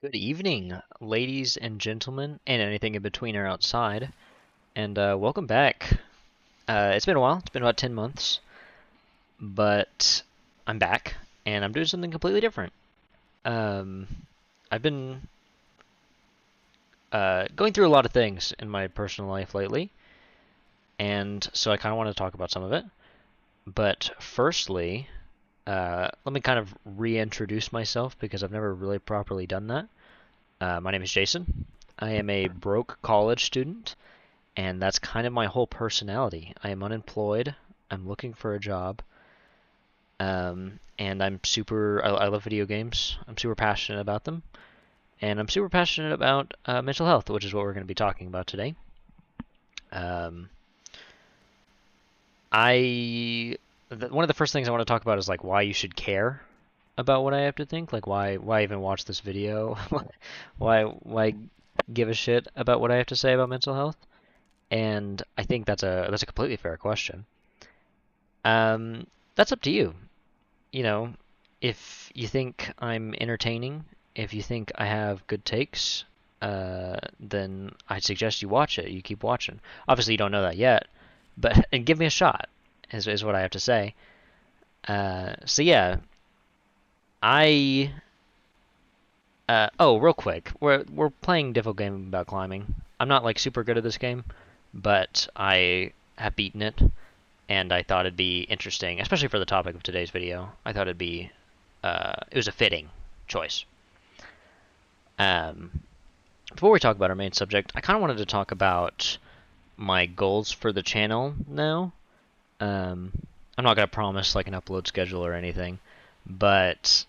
Good evening, ladies and gentlemen, and anything in between or outside, and welcome back. It's been a while, it's been about 10 months, but I'm back, and I'm doing something completely different. Um, I've been going through a lot of things in my personal life lately, and so I kind of want to talk about some of it. But firstly, let me kind of reintroduce myself because I've never really properly done that. My name is Jason. I am a broke college student. And that's kind of my whole personality. I am unemployed. I'm looking for a job. And I love video games. I'm super passionate about them. And I'm super passionate about mental health, which is what we're going to be talking about today. Um, one of the first things I want to talk about is like why you should care about what I have to think. Like why even watch this video? why give a shit about what I have to say about mental health? And I think that's a completely fair question. Um, that's up to you. You know, if you think I'm entertaining, if you think I have good takes, then I suggest you watch it. You keep watching. Obviously, you don't know that yet, but and give me a shot is what I have to say. So yeah, I oh real quick, we're playing a difficult game about climbing. I'm not like super good at this game, but I have beaten it. And I thought it'd be interesting, especially for the topic of today's video. I thought it was a fitting choice. Um, Before we talk about our main subject, I kind of wanted to talk about my goals for the channel now. Um, I'm not gonna promise like an upload schedule or anything, but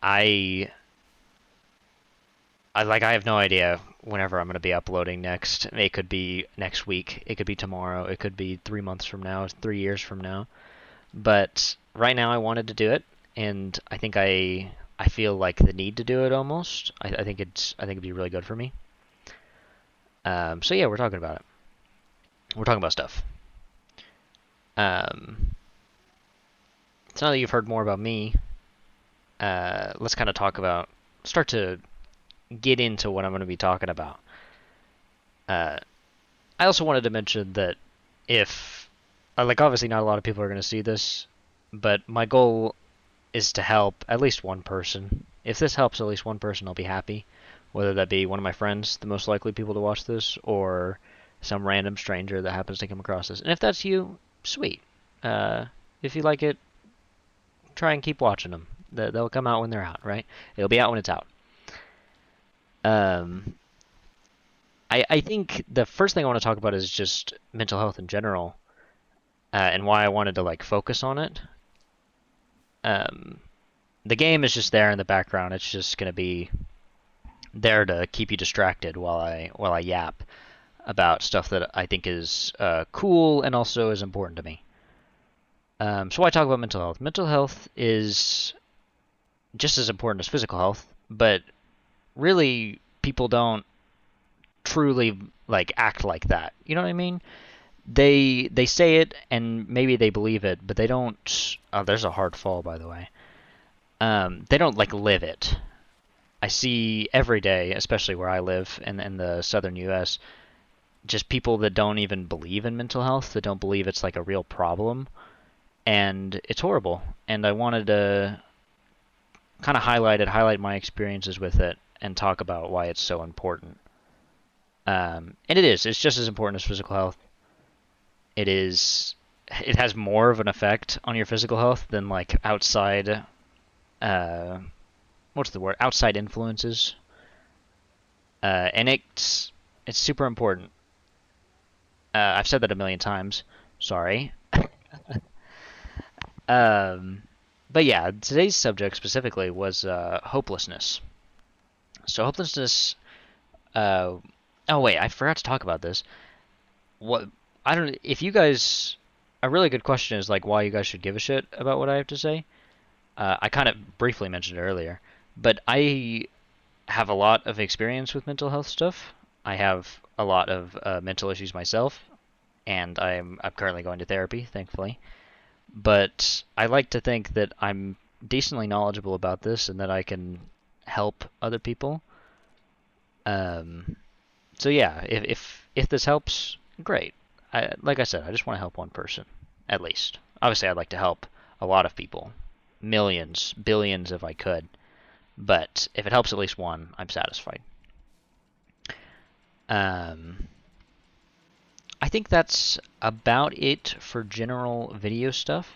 I I have no idea whenever I'm gonna be uploading next. It could be next week, it could be tomorrow, it could be 3 months from now, 3 years from now. But right now I wanted to do it, and I feel like the need to do it almost. I think it'd be really good for me. So yeah, we're talking about it. We're talking about stuff. Um, so now that you've heard more about me, let's kind of start to get into what I'm going to be talking about. Uh, I also wanted to mention that if, like, obviously not a lot of people are going to see this, but my goal is to help at least one person. If this helps at least one person, I'll be happy. Whether that be one of my friends, the most likely people to watch this, or some random stranger that happens to come across this. And if that's you, sweet. Uh, if you like it, try and keep watching them. They'll come out when they're out, right? It'll be out when it's out. Um, I think the first thing I want to talk about is just mental health in general, and why I wanted to like focus on it. Um, the game is just there in the background. It's just gonna be there to keep you distracted while I yap about stuff that I think is cool and also is important to me. So why talk about mental health? Mental health is just as important as physical health, but really people don't truly like act like that. You know what I mean? They say it and maybe they believe it, but they don't. Oh, there's a hard fall, by the way. They don't like live it. I see every day, especially where I live in the southern U.S., just people that don't even believe in mental health, that don't believe it's like a real problem, and it's horrible. And I wanted to kind of highlight my experiences with it, and talk about why it's so important. And it's just as important as physical health. It is, it has more of an effect on your physical health than like outside, uh, what's the word? Outside influences. And it's super important. I've said that a million times. Sorry. Um, but yeah, today's subject specifically was hopelessness. So hopelessness. Uh, oh wait, I forgot to talk about this. What I don't. If you guys, a really good question is like why you guys should give a shit about what I have to say. I kind of briefly mentioned it earlier, but I have a lot of experience with mental health stuff. I have a lot of mental issues myself, and I'm currently going to therapy, thankfully. But I like to think that I'm decently knowledgeable about this and that I can help other people. Um, so yeah, if this helps, great. Like I said, I just want to help one person, at least. Obviously, I'd like to help a lot of people, millions, billions if I could. But if it helps at least one, I'm satisfied. Um, I think that's about it for general video stuff.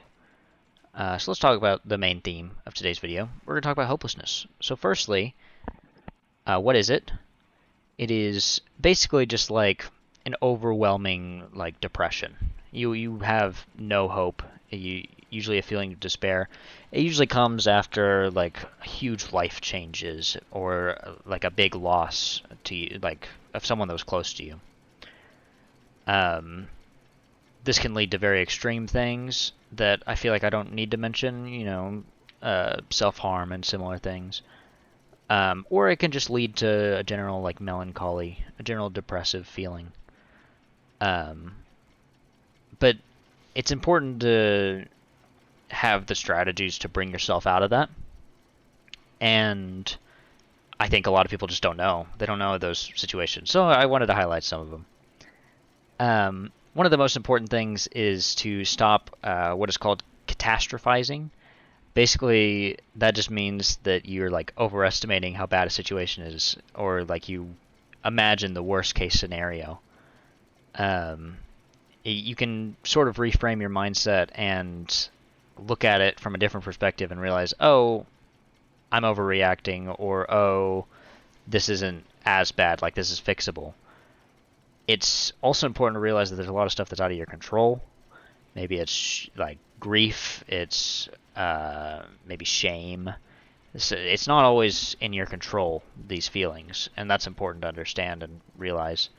So let's talk about the main theme of today's video. We're going to talk about hopelessness. So firstly, what is it? It is basically just like an overwhelming like depression. You have no hope. Usually a feeling of despair. It usually comes after like huge life changes or like a big loss to you, like of someone that was close to you. This can lead to very extreme things that I feel like I don't need to mention. Self-harm and similar things. Or it can just lead to a general like melancholy, a general depressive feeling. But it's important to have the strategies to bring yourself out of that. And I think a lot of people just don't know. They don't know those situations. So I wanted to highlight some of them. One of the most important things is to stop what is called catastrophizing. Basically, that just means that you're like overestimating how bad a situation is, or like you imagine the worst case scenario. You can sort of reframe your mindset and look at it from a different perspective and realize, oh, I'm overreacting, or oh, this isn't as bad, like this is fixable. It's also important to realize that there's a lot of stuff that's out of your control. Maybe it's like grief, it's maybe shame. It's not always in your control, these feelings, and that's important to understand and realize.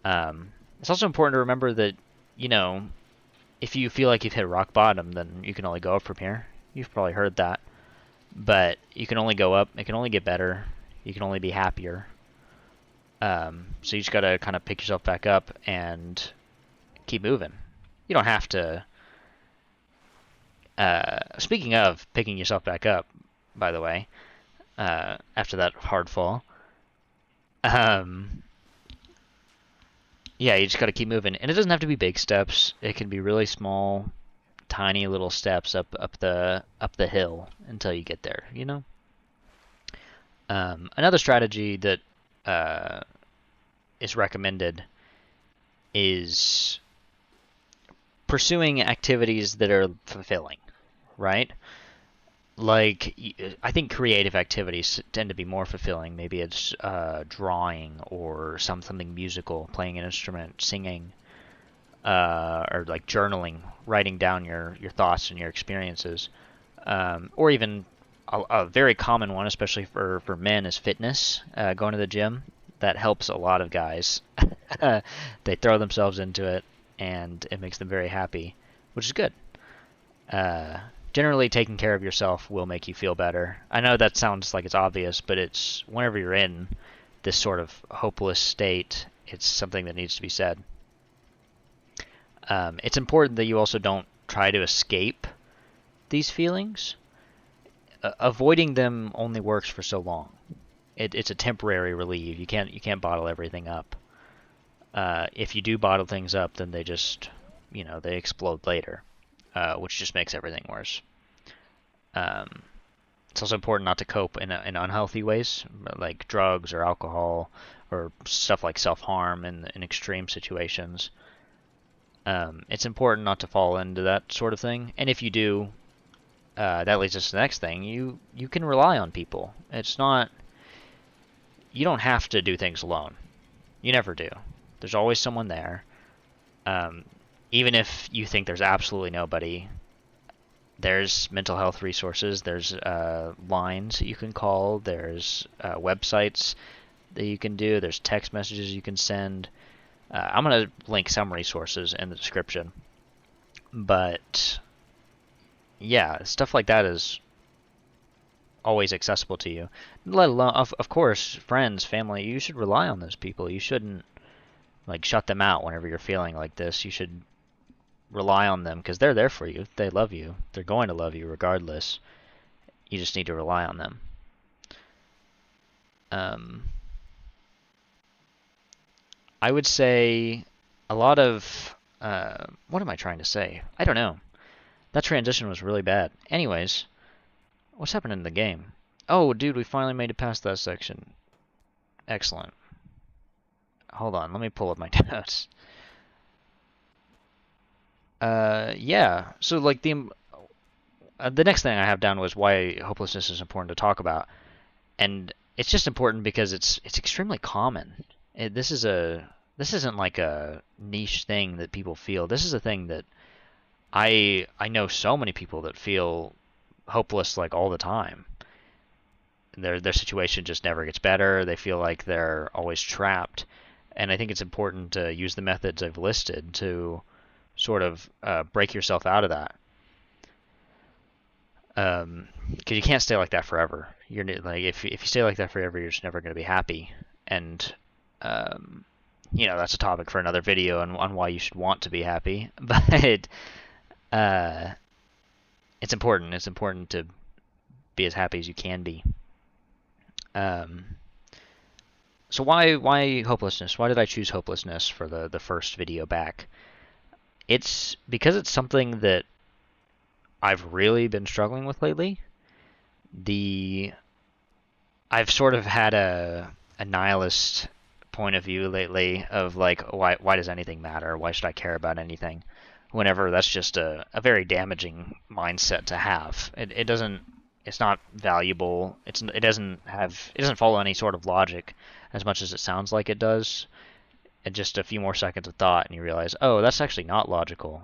It's also important to remember that, if you feel like you've hit rock bottom, then you can only go up from here. You've probably heard that. But you can only go up, it can only get better, you can only be happier. So you just gotta kind of pick yourself back up and keep moving. You don't have to. Speaking of picking yourself back up, by the way, after that hard fall, yeah, you just gotta keep moving, and it doesn't have to be big steps. It can be really small, tiny little steps up the hill until you get there. Another strategy that is recommended is pursuing activities that are fulfilling, right? Like, I think creative activities tend to be more fulfilling. Maybe it's drawing or something musical, playing an instrument, singing, or like journaling, writing down your thoughts and your experiences, or even a very common one, especially for men, is fitness, going to the gym. That helps a lot of guys. They throw themselves into it, and it makes them very happy, which is good. Generally, taking care of yourself will make you feel better. I know that sounds like it's obvious, but it's whenever you're in this sort of hopeless state, it's something that needs to be said. It's important that you also don't try to escape these feelings. Avoiding them only works for so long. It's a temporary relief. You can't bottle everything up. If you do bottle things up, then they just, they explode later, which just makes everything worse. It's also important not to cope in unhealthy ways, like drugs or alcohol or stuff like self-harm in extreme situations. It's important not to fall into that sort of thing. And if you do, that leads us to the next thing. You can rely on people. You don't have to do things alone. You never do. There's always someone there. Even if you think there's absolutely nobody, there's mental health resources. There's lines that you can call. There's websites that you can do. There's text messages you can send. I'm going to link some resources in the description. But yeah, stuff like that is always accessible to you. Let alone, of course, friends, family. You should rely on those people. You shouldn't like shut them out whenever you're feeling like this. You should rely on them because they're there for you. They love you. They're going to love you regardless. You just need to rely on them. Um, I would say a lot of what am I trying to say? I don't know. That transition was really bad. Anyways, what's happening in the game? Oh, dude, we finally made it past that section. Excellent. Hold on, let me pull up my notes. Yeah. So like the next thing I have down was why hopelessness is important to talk about, and it's just important because it's extremely common. This isn't like a niche thing that people feel. This is a thing that I know so many people that feel hopeless like all the time. Their situation just never gets better. They feel like they're always trapped, and I think it's important to use the methods I've listed to sort of break yourself out of that. Because you can't stay like that forever. You're like if you stay like that forever, you're just never going to be happy. And um, that's a topic for another video on why you should want to be happy. But uh, it's important. It's important to be as happy as you can be. Um, so why hopelessness? Why did I choose hopelessness for the first video back? It's because it's something that I've really been struggling with lately. The I've sort of had a nihilist point of view lately of like why does anything matter? Why should I care about anything? Whenever that's just a very damaging mindset to have. It doesn't it's not valuable. It doesn't follow any sort of logic as much as it sounds like it does. And just a few more seconds of thought and you realize, oh, that's actually not logical.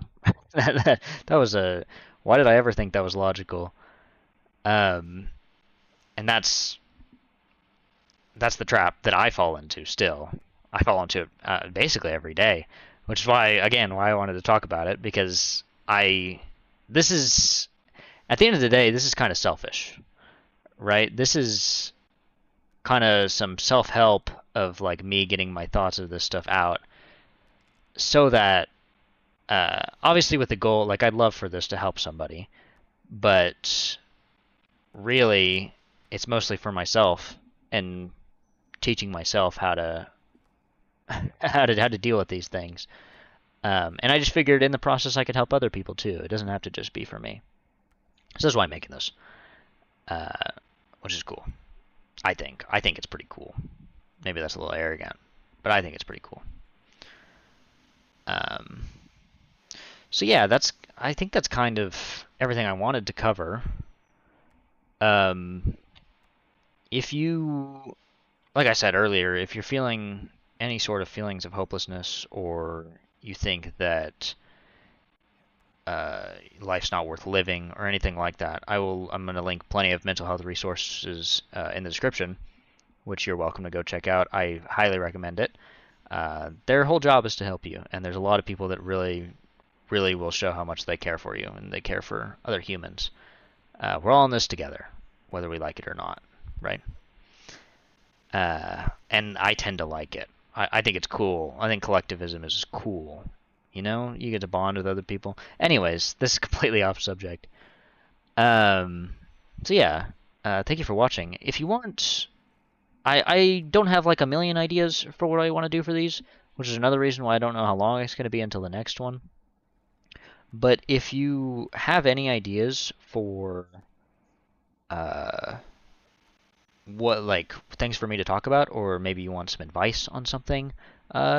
That was a why did I ever think that was logical? Um, and that's the trap that I fall into still. I fall into it basically every day, which is why I wanted to talk about it because this is, at the end of the day, this is kind of selfish, right? This is kind of some self-help of like me getting my thoughts of this stuff out so that, obviously with the goal, like I'd love for this to help somebody, but really it's mostly for myself and teaching myself how to how to deal with these things. And I just figured in the process I could help other people too. It doesn't have to just be for me. So that's why I'm making this, uh, which is cool. I think. I think it's pretty cool. Maybe that's a little arrogant, but I think it's pretty cool. Um, so yeah, I think that's kind of everything I wanted to cover. Um, if you, like I said earlier, if you're feeling any sort of feelings of hopelessness or you think that life's not worth living or anything like that, I'm going to link plenty of mental health resources in the description, which you're welcome to go check out. I highly recommend it. Their whole job is to help you, and there's a lot of people that really, really will show how much they care for you and they care for other humans. We're all in this together, whether we like it or not, right? And I tend to like it. I think it's cool. I think collectivism is cool. You get to bond with other people. Anyways, this is completely off subject. Um, so yeah, thank you for watching. If you want, I don't have like a million ideas for what I want to do for these, which is another reason why I don't know how long it's going to be until the next one. But if you have any ideas for uh, what like things for me to talk about, or maybe you want some advice on something,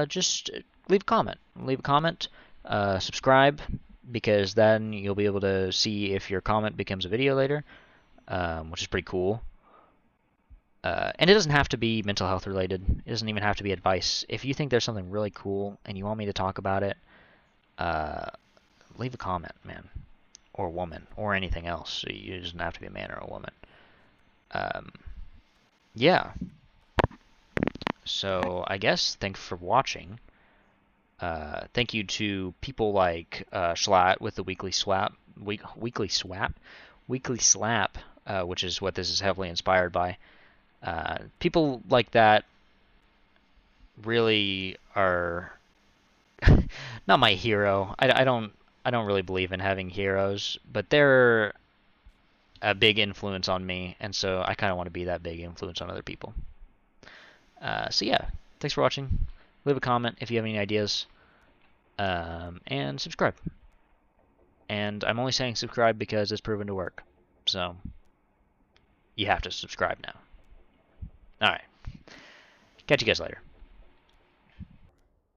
just leave a comment. Leave a comment. Subscribe because then you'll be able to see if your comment becomes a video later, which is pretty cool. And it doesn't have to be mental health related. It doesn't even have to be advice. If you think there's something really cool and you want me to talk about it, uh, leave a comment, man, or woman, or anything else. It doesn't have to be a man or a woman. Um, yeah. So I guess thanks for watching. Thank you to people like Schlatt with the weekly slap, which is what this is heavily inspired by. People like that really are not my hero. I don't really believe in having heroes, but they're a big influence on me, and so I kind of want to be that big influence on other people. So yeah, thanks for watching. Leave a comment if you have any ideas, and subscribe. And I'm only saying subscribe because it's proven to work. So you have to subscribe now. All right. Catch you guys later.